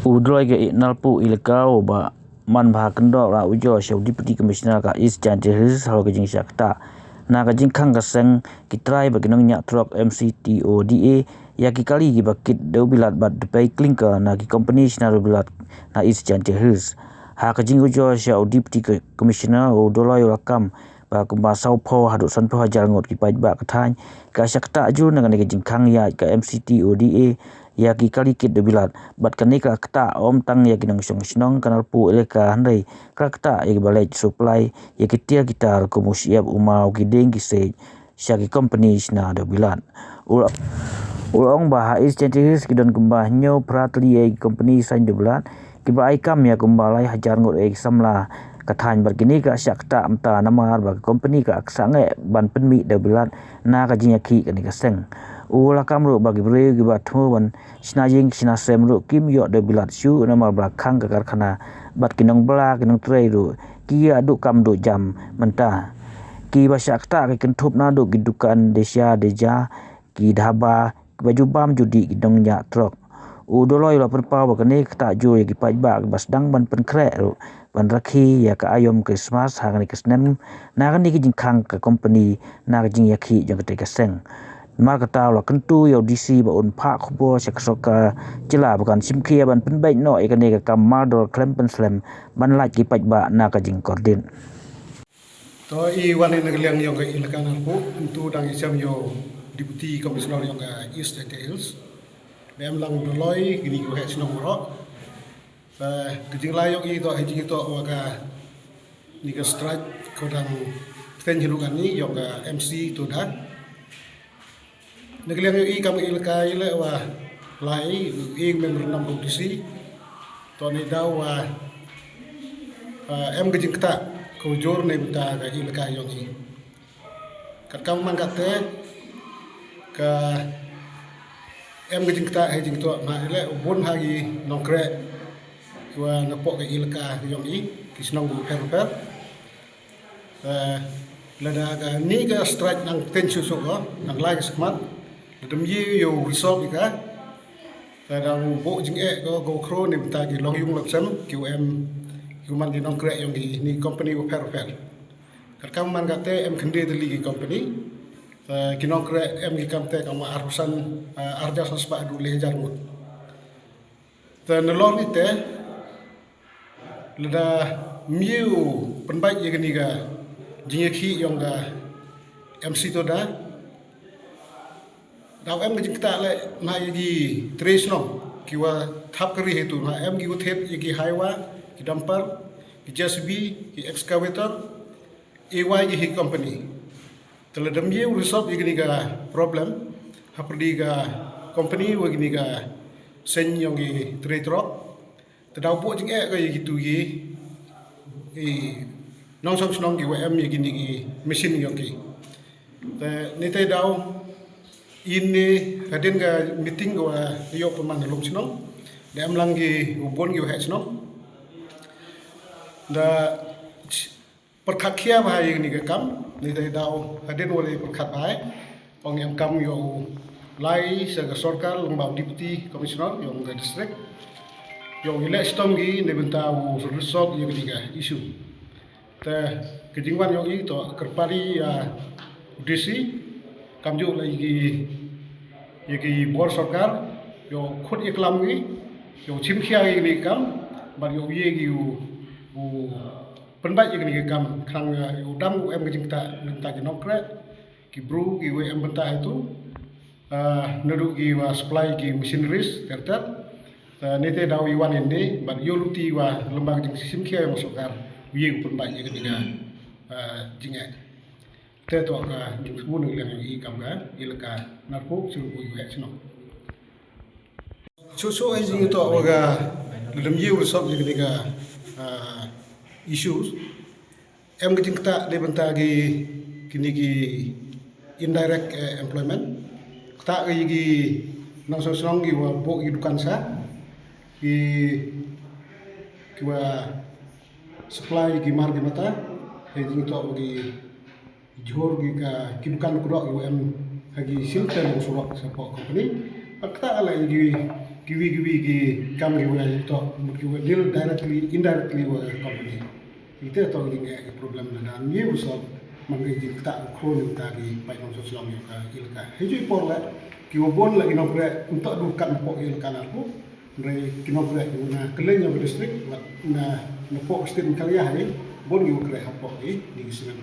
Udroy ke nalpu ilekau ba man bah kendok ra ujo shau deputy commissioner ka east chances halo kejing syakta na kejing khang kaseng kitrai ba kinong nya trok MCTODA ya ki kali ki bakit deu bilat bat depai klinker na ki company sna bilat na east chances ha kejing ujo shau deputy commissioner o doloi rakam ba kumba sau pho haduk san pho hajar ngot ki pai ba kathai ka syakta ju na kejing khang ya ka MCTODA ya ki kali kit de bilat bat kani ka kta om tang ya kinong snong kanal pu eleka handai ka kta ya balai supply ya kitia gitar ko musiab umau ki deng ki se syaki company sna de bilat ulong bah is chances ki don kumbah nyo pratli ya company sain de bilat ki ba ikam ya kumbalai hajar ngot ek samla kathan bar kini ka syakta amta namar ba company ka aksange ban penmi de bilat na ka jinya ki kani ka seng ula kamru bagi bre gi bathu ban snajing sina semru kim yo de bilat shu na mar brakhang ka karkhana bat kinong bla kinong trei ru ki adu kam du jam menta ki basyakta ki kentup na du gidukan desya deja ki dhaba baju bam judi gidong nya trok udoloi la perpa ba kane kta jo ki pai ba bas dang ban pen kre ru ban rakhi ya ka ayom Christmas ha ni kesnem na kan ki jingkhang ka company na ka jing yakhi jong te ka seng mar kata la kentu yo DC ba un pha khbo saksoka chila bukan simkhia ban penbai no ekane ka kamar dol klempen slam ban la ki paj ba na ka jing kordin to I wan in ngliang yo ka ilakan ko tu dang isam yo deputy commissioner yo ka east details mem lang doloi gini ko het sino ro fa kijing la yo I to hejing to wa ka ni ka strike ko dang pen hilukan ni yo ka MC to da nagliang yo I kam ilka ile wa lai I member nam DC to ni daw wa em gejing kta ko jor ne buta ga ilka yo I kat kam man kate ka em gejing kta hejing to ma ile bon hagi nongkre wa napok ga ilka yo I kisnong bu per lada ga ni ga strike nang tensu so ga nang lai skmat dem ye yo resolve ka kadang bo jing go kro ni ta gi long yung laksam QM human di nong kre yung ni company wo per kadang man ka te em khende de ligi company ki nong kre em gi kam te kam arusan arja saspa du le jar mut ta no long ni te lada miu penbai ye ni ga jing khi yung ga MC to da daw em gejing kta le na gi tres no kiwa thap kari hetu na em gi uthet gi highway ki dumper ki JCB ki excavator AY gi company teladam ye resolve gi ga problem haprdi ga company wa gi ga sen yong gi tre truck tadaw po jing ga gi tu gi nong som snong gi wa em gi ni gi machine yong gi te ni te daw ini hadin ga meeting go yo peman lom sino dem langgi ubon gi het sino da perkhakia bahai ni ga kam ni dai daw hadin wali perkhat bahai ong em kam yo lai sa ga sarkar lomba deputy commissioner yo ga district yo ile stom gi ne benta u resolve ye ga issue ta kejingwan yo I to kerpari DC kamju lagi yagi bor sarkar yo khud iklam gi yo chimkhia gi ni kam bar yo ye gi u penbai gi ni kam khang yo dam em gi ta gi nokre ki bru gi we em benta itu neru gi wa supply gi machineries terter nete daw I wan inde bar yo luti wa lembag gi chimkhia yo sarkar ye penbai gi ni ga jinga to ka jumsbun ile I kam ga ilka narpo su u he sino so ai jing to ga ledem ye resolve ni ga issues em gi ta de benta gi kini gi indirect employment ta gi nang so song gi wa bo gi dukan sa ki wa supply gi mar gi mata he jing to gi jor gi ka kibukan kuro em hagi simple surak support company akta ala gi kiwi ki kam ki wa to ki wa deal directly indirectly wa company itu to ini problem na dan ye usab mangi di ta khon ta ki pai non sosial yo ka ilka heju por la ki wa bon la ino pre untuk du kan po ilka na ko re kino pre na kelenya district na po state kalia hai bon yo kre hapo di sinan